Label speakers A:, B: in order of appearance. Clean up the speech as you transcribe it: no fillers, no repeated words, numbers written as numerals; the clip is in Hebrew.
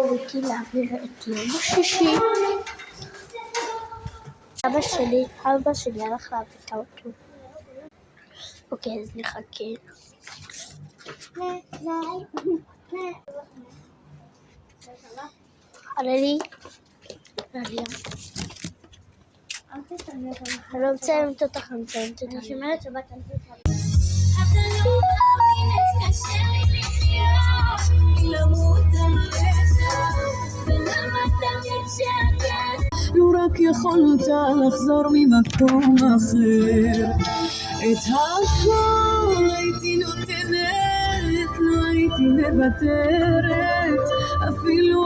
A: חיכיתי להעביר את יום השישי. אבא שלי הלך להביא את האוטו. אוקיי, אז נחכה. עלה לי. אני לא מציימת אותך, אני מציימת אותך. אני שומרת שבת על זה. אתה לא מאמין, קשה לי לחיות, למות ולמה תמיד שקט?
B: לו רק יכולת לחזור ממקום אחר, את הכל הייתי נותנת, לא הייתי מוותרת, אפילו